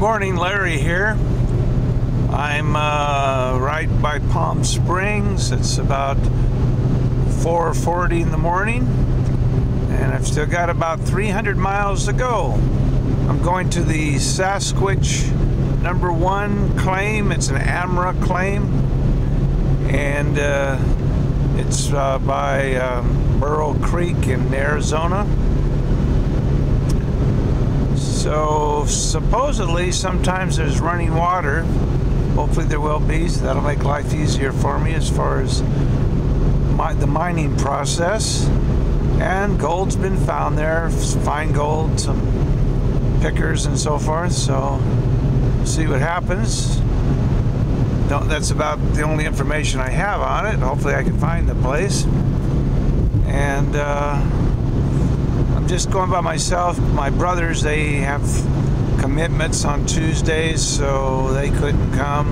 morning, Larry here. I'm right by Palm Springs. It's about 4:40 in the morning, and I've still got about 300 miles to go. I'm going to the Sasquatch #1 claim. It's an AMRA claim, and it's by Burro Creek in Arizona. So supposedly sometimes there's running water. Hopefully there will be, so that'll make life easier for me as far as the mining process. And gold's been found there, fine gold, some pickers and so forth, so see what happens. That's about the only information I have on it. Hopefully I can find the place. And I'm just going by myself. My brothers, they have commitments on Tuesdays, so they couldn't come.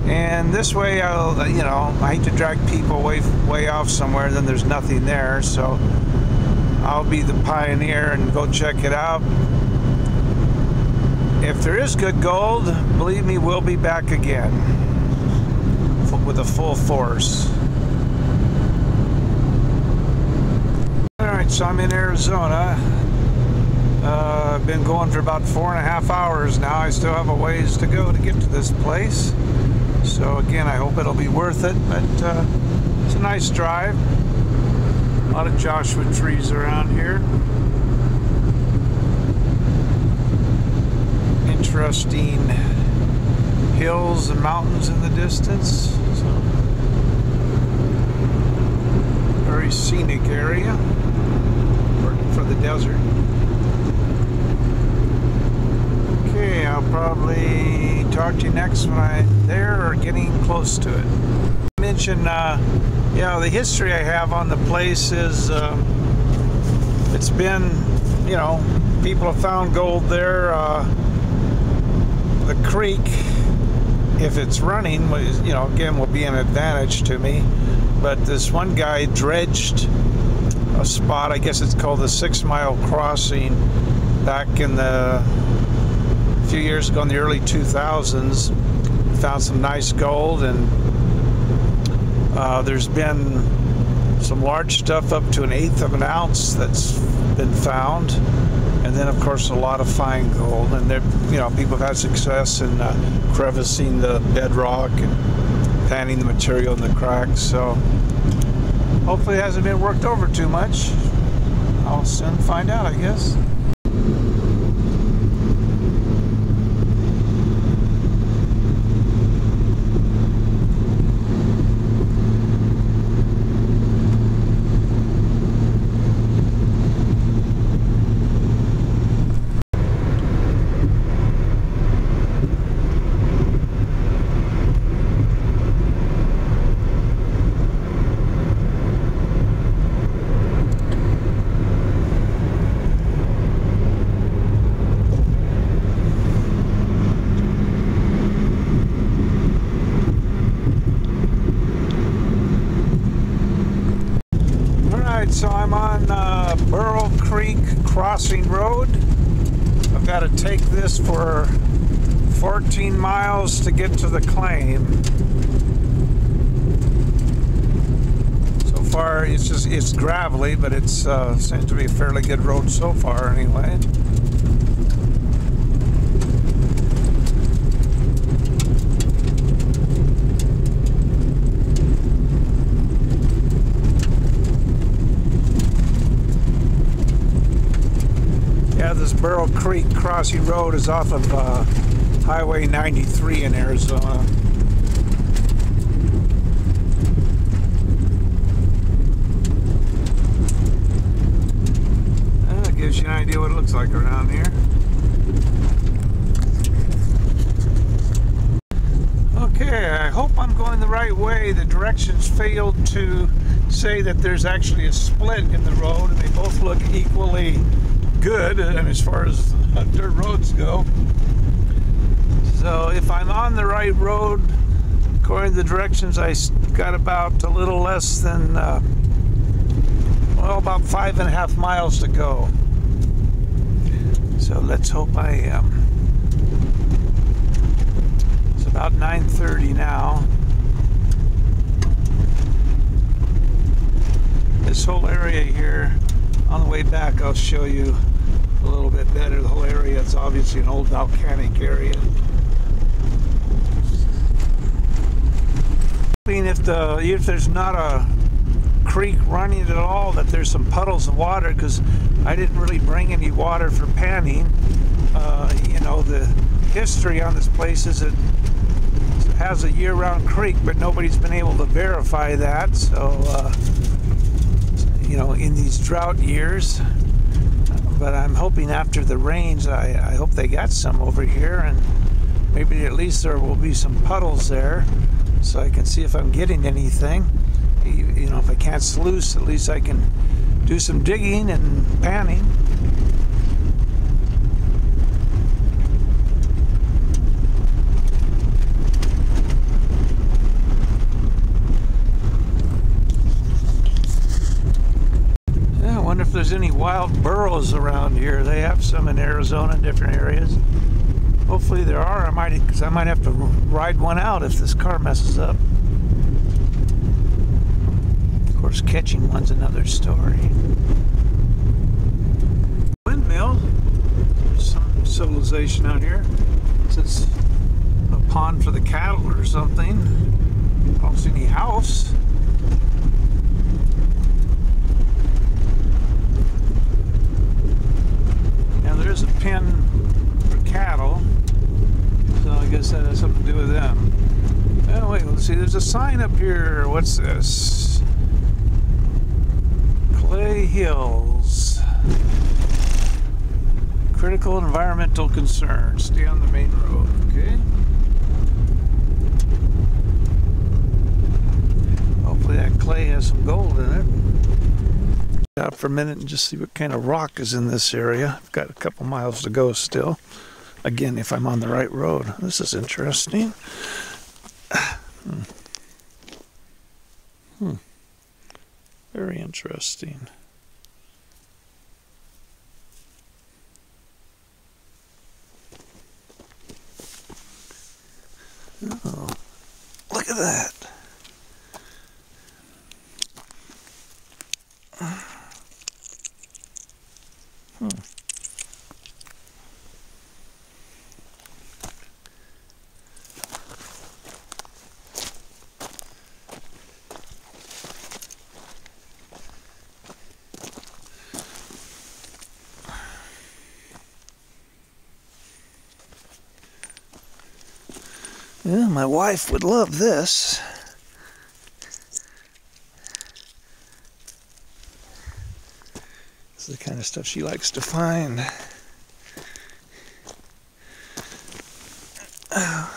And this way, I hate to drag people way off somewhere, then there's nothing there. So I'll be the pioneer and go check it out. If there is good gold, believe me, we'll be back again with a full force. Alright, so I'm in Arizona. I've been going for about 4.5 hours now. I still have a ways to go to get to this place. So again, I hope it'll be worth it, but it's a nice drive. A lot of Joshua trees around here. Interesting hills and mountains in the distance. So, very scenic area for the desert. Okay, I'll probably talk to you next when I'm there or getting close to it. I mentioned, the history I have on the place is it's been, people have found gold there. The creek, if it's running, again, will be an advantage to me. But this one guy dredged a spot, I guess it's called the 6 Mile Crossing, back in a few years ago in the early 2000s. Found some nice gold, and there's been some large stuff up to 1/8 of an ounce that's been found. And then, of course, a lot of fine gold. And people have had success in crevicing the bedrock and panning the material in the cracks. So hopefully it hasn't been worked over too much. I'll soon find out, I guess. So I'm on Burro Creek Crossing Road. I've got to take this for 14 miles to get to the claim. So far it's gravelly, but it seems to be a fairly good road so far anyway. This Burro Creek Crossing Road is off of Highway 93 in Arizona. That gives you an idea what it looks like around here. Okay, I hope I'm going the right way. The directions failed to say that there's actually a split in the road, and they both look equally good, and as far as dirt roads go. So if I'm on the right road, according to the directions, I got about a little less than well, about 5.5 miles to go. So let's hope I am. About 9:30 now. This whole area here, on the way back I'll show you a little bit better. The whole area is obviously an old volcanic area. If there's not a creek running at all, that there's some puddles of water, because I didn't really bring any water for panning. You know, the history on this place is it has a year-round creek, but nobody's been able to verify that. So, you know, in these drought years, but I'm hoping after the rains, I hope they got some over here, and maybe at least there will be some puddles there, so I can see if I'm getting anything. You know, if I can't sluice, at least I can do some digging and panning. Yeah, I wonder if there's any wild burros around here. They have some in Arizona in different areas. Hopefully there are. Because I might have to ride one out if this car messes up. Of course, catching one's another story. Windmill. There's some civilization out here. It's a pond for the cattle or something. I don't see any house. Now there's a pen for cattle. So I guess that has something to do with them. Oh wait, let's see, there's a sign up here. What's this? Clay Hills. Critical environmental concern. Stay on the main road, okay? Hopefully that clay has some gold in it. Stop for a minute and just see what kind of rock is in this area. I've got a couple miles to go still. Again, if I'm on the right road. This is interesting. Very interesting. Oh, look at that. Yeah, my wife would love this. This is the kind of stuff she likes to find. Ah,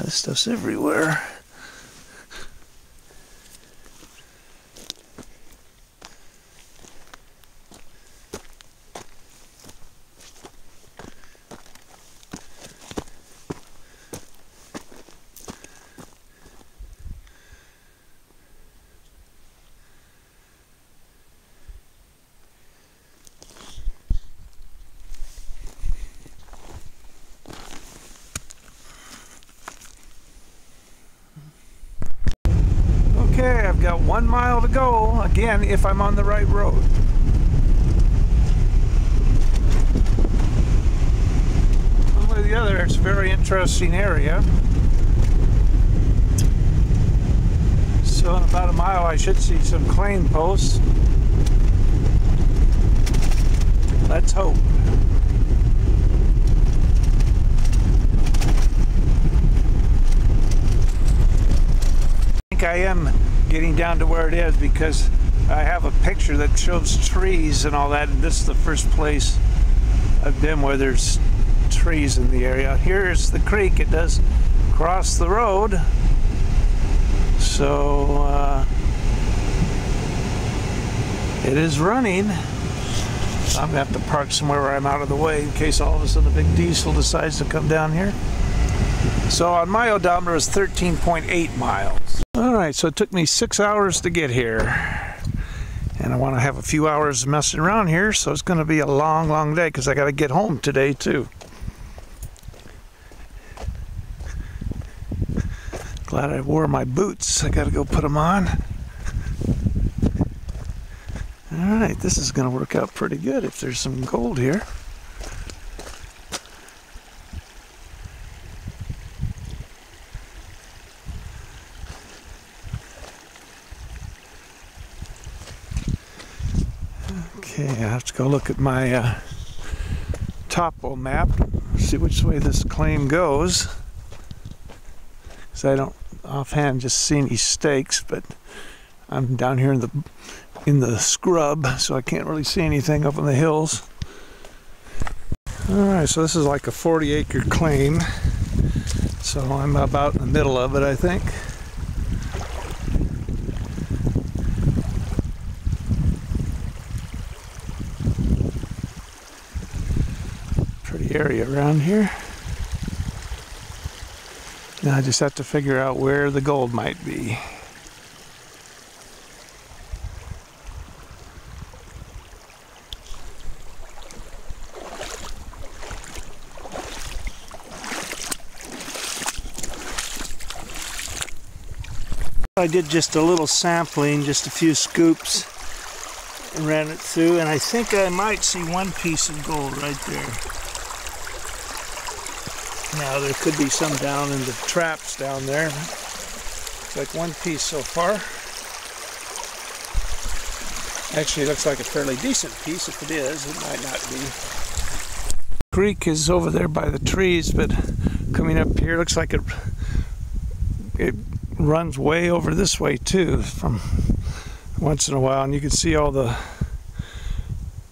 this stuff's everywhere. Okay, I've got 1 mile to go, again, if I'm on the right road. One way or the other, it's a very interesting area. So in about a mile I should see some claim posts. Let's hope. I am getting down to where it is because I have a picture that shows trees and all that, and this is the first place I've been where there's trees in the area. Here's the creek. It does cross the road, so it is running. So I'm gonna have to park somewhere where I'm out of the way in case all of a sudden the big diesel decides to come down here. So on my odometer it's 13.8 miles. Alright, so it took me 6 hours to get here. And I want to have a few hours messing around here, so it's going to be a long, long day because I got to get home today too. Glad I wore my boots. I got to go put them on. Alright, this is going to work out pretty good if there's some gold here. Okay, I have to go look at my topo map, see which way this claim goes. Because I don't offhand just see any stakes, but I'm down here in the scrub, so I can't really see anything up on the hills. Alright, so this is like a 40-acre claim, so I'm about in the middle of it, I think. Pretty area around here. Now I just have to figure out where the gold might be. I did just a little sampling, just a few scoops, and ran it through, and I think I might see one piece of gold right there. Now there could be some down in the traps down there. It's like one piece so far. Actually, it looks like a fairly decent piece. If it is, it might not be. The creek is over there by the trees, but coming up here, looks like it runs way over this way too, from once in a while, and you can see all the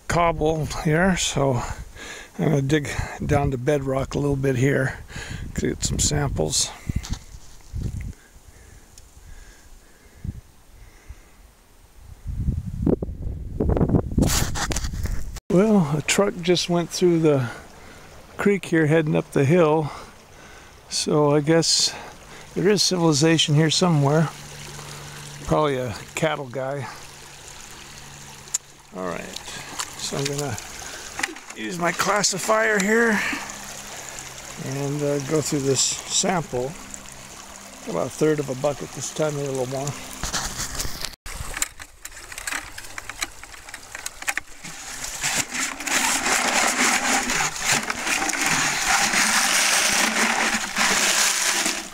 cobble here, so I'm going to dig down to bedrock a little bit here to get some samples. Well, a truck just went through the creek here heading up the hill, so I guess there is civilization here somewhere. Probably a cattle guy. Alright, so I'm gonna use my classifier here and go through this sample. About a third of a bucket this time, maybe a little more.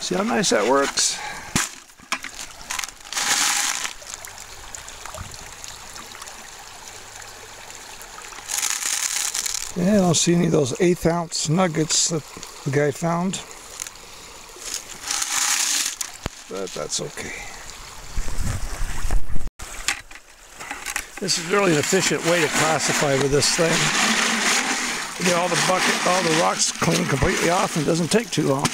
See how nice that works? Yeah, I don't see any of those 1/8 ounce nuggets that the guy found. But that's okay. This is really an efficient way to classify with this thing. You get all the rocks cleaned completely off, and it doesn't take too long.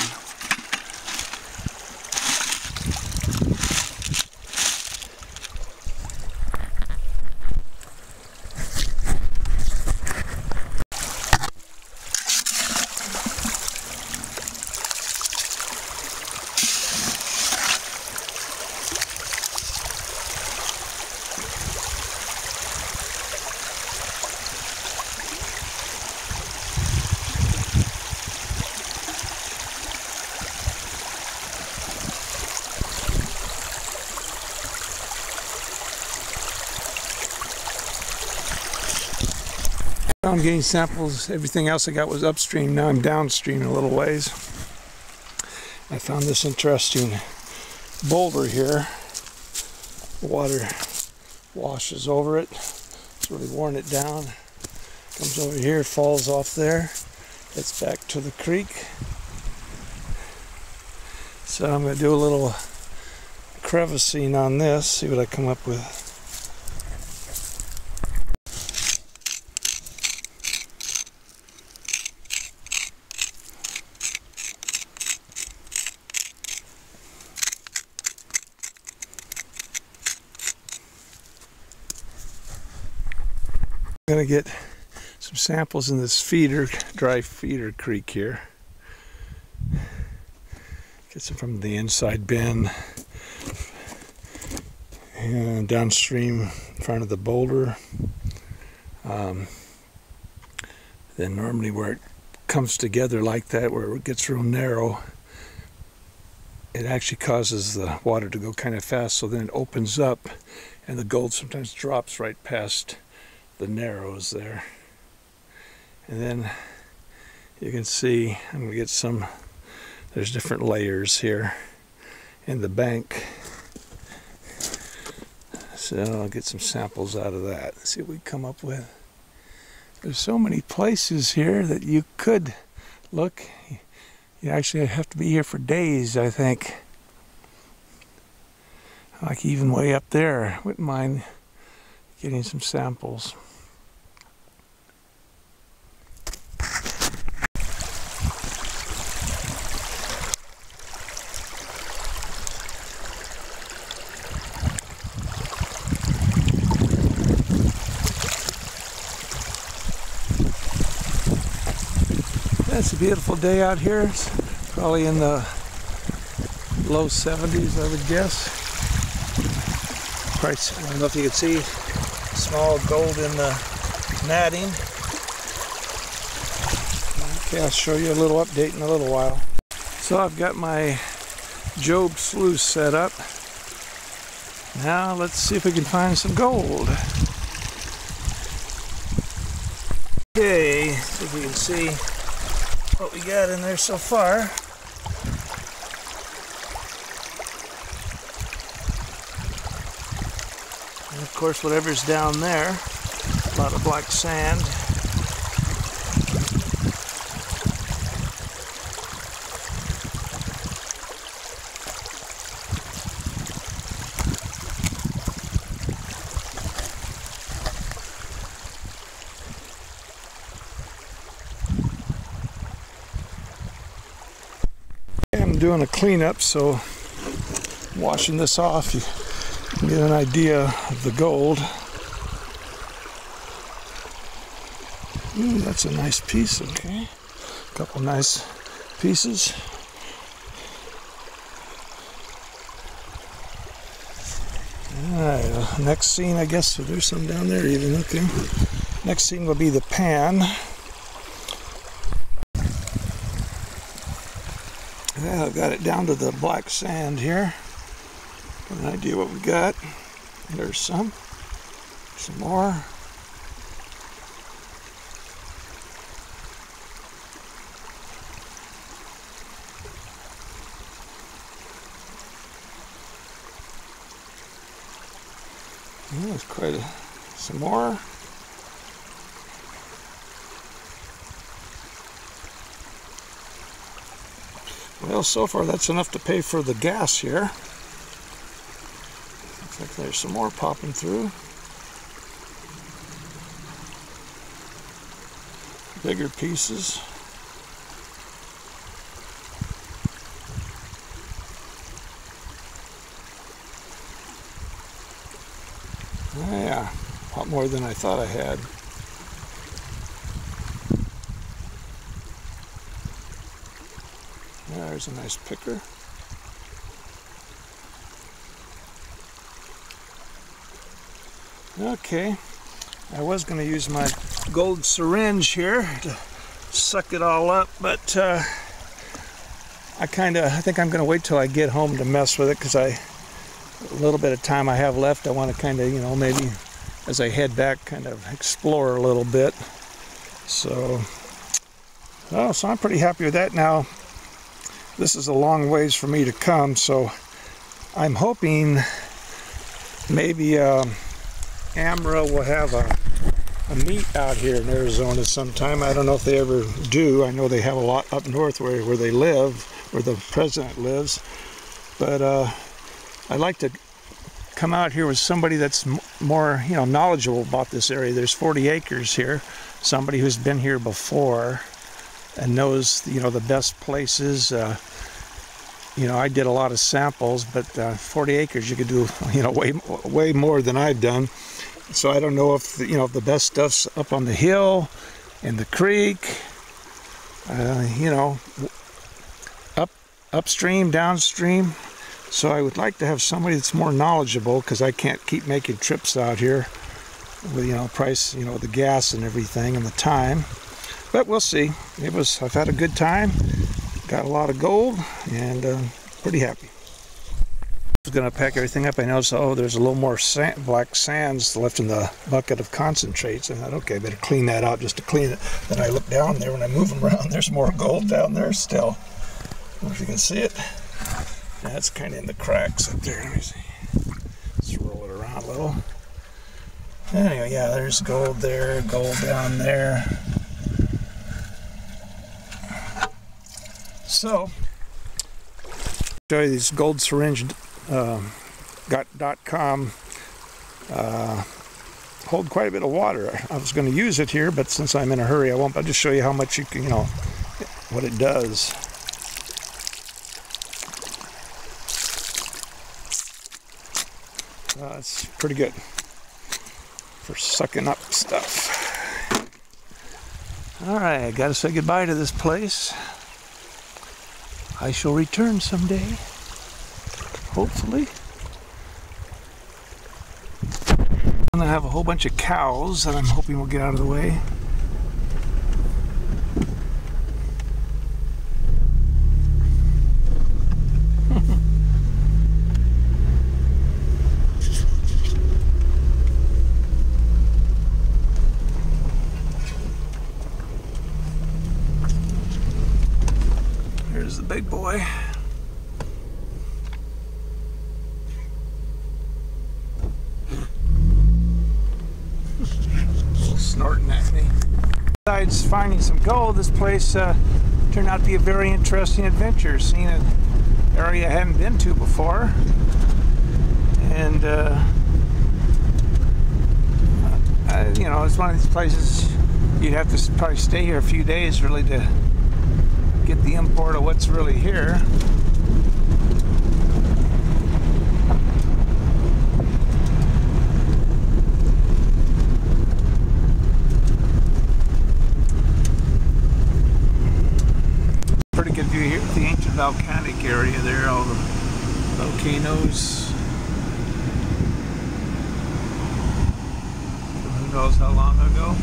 I'm getting samples. Everything else I got was upstream. Now I'm downstream a little ways. I found this interesting boulder here. The water washes over it. It's really worn it down. Comes over here, falls off there. It's back to the creek. So I'm going to do a little crevicing on this, see what I come up with. I'm going to get some samples in this dry feeder creek here. Get some from the inside bin and downstream front of the boulder. Then normally where it comes together like that, where it gets real narrow, it actually causes the water to go kind of fast, so then it opens up and the gold sometimes drops right past the narrows there. And then you can see, I'm going to get some, there's different layers here in the bank. So I'll get some samples out of that. See what we come up with. There's so many places here that you could look. You actually have to be here for days, I think. Like even way up there. Wouldn't mind getting some samples. It's a beautiful day out here. It's probably in the low 70s, I would guess. Probably, I don't know if you can see small gold in the matting. Okay, I'll show you a little update in a little while. So I've got my Jobe sluice set up. Now let's see if we can find some gold. Okay, see if we can see what we got in there so far. And of course whatever's down there, a lot of black sand. I'm doing a cleanup, so washing this off, you can get an idea of the gold. Ooh, that's a nice piece, okay. A couple nice pieces. Alright, next scene, I guess, so there's some down there even, okay. Next scene will be the pan. Yeah, I've got it down to the black sand here. Got an idea what we got. There's some more. Yeah, there's quite some more. Well, so far that's enough to pay for the gas here. Looks like there's some more popping through. Bigger pieces. Oh, yeah, a lot more than I thought I had. There's a nice picker. Okay, I was going to use my gold syringe here to suck it all up, but I think I'm going to wait till I get home to mess with it, because a little bit of time I have left, I want to kind of, you know, maybe as I head back, kind of explore a little bit. So I'm pretty happy with that. Now, this is a long ways for me to come, so I'm hoping maybe AMRA will have a meet out here in Arizona sometime. I don't know if they ever do. I know they have a lot up north where they live, where the president lives. But I'd like to come out here with somebody that's more, you know, knowledgeable about this area. There's 40 acres here. Somebody who's been here before and knows, you know, the best places. You know, I did a lot of samples, but 40 acres you could do, you know, way more than I've done. So I don't know if, you know, if the best stuff's up on the hill, in the creek, you know, upstream, downstream. So I would like to have somebody that's more knowledgeable, because I can't keep making trips out here with, price, the gas and everything and the time. But we'll see. I've had a good time, got a lot of gold, and pretty happy. I was going to pack everything up. I noticed, there's a little more black sands left in the bucket of concentrates. And I thought, okay, I better clean that out just to clean it. Then I look down there when I move them around, there's more gold down there still. I don't know if you can see it. That's kind of in the cracks up there. Let me see. Let's roll it around a little. Anyway, yeah, there's gold there, gold down there. So, show you these gold syringe .com hold quite a bit of water. I was going to use it here, but since I'm in a hurry, I won't. I'll just show you how much you can, what it does. It's pretty good for sucking up stuff. All right, I got to say goodbye to this place. I shall return someday, hopefully. I'm gonna have a whole bunch of cows that I'm hoping will get out of the way. Here's the big boy. Snorting at me. Besides finding some gold, this place turned out to be a very interesting adventure. Seeing an area I hadn't been to before, and it's one of these places you'd have to probably stay here a few days really to get the import of what's really here. Pretty good view here, the ancient volcanic area there, all the volcanoes. Who knows how long ago?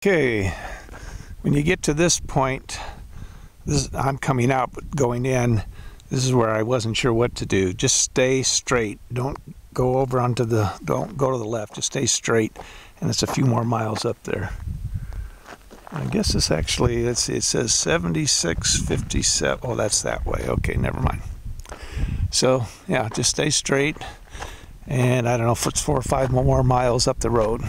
Okay, when you get to this point, I'm coming out but going in, this is where I wasn't sure what to do. Just stay straight. Don't go over don't go to the left, just stay straight, and it's a few more miles up there. I guess it's actually, let's see, it says 7657. Oh, that's that way. Okay, never mind. So, yeah, just stay straight, and I don't know if it's 4 or 5 more miles up the road.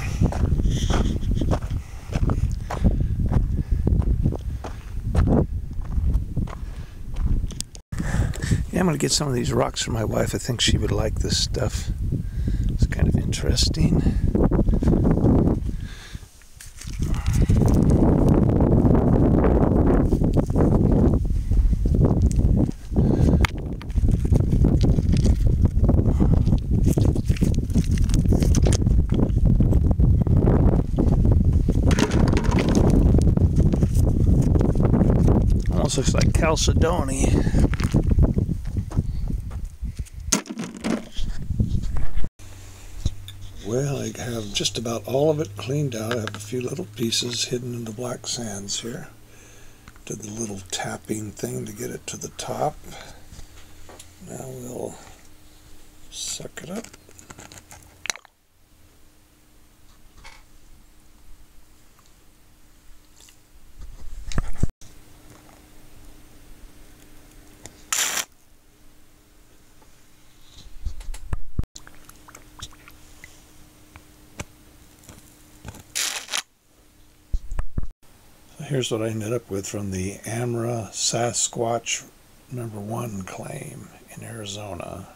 Yeah, I'm going to get some of these rocks for my wife. I think she would like this stuff. It's kind of interesting. Almost looks like chalcedony. Well, I have just about all of it cleaned out. I have a few little pieces hidden in the black sands here. Did the little tapping thing to get it to the top. Now we'll suck it up. Here's what I ended up with from the AMRA Sasquatch #1 claim in Arizona.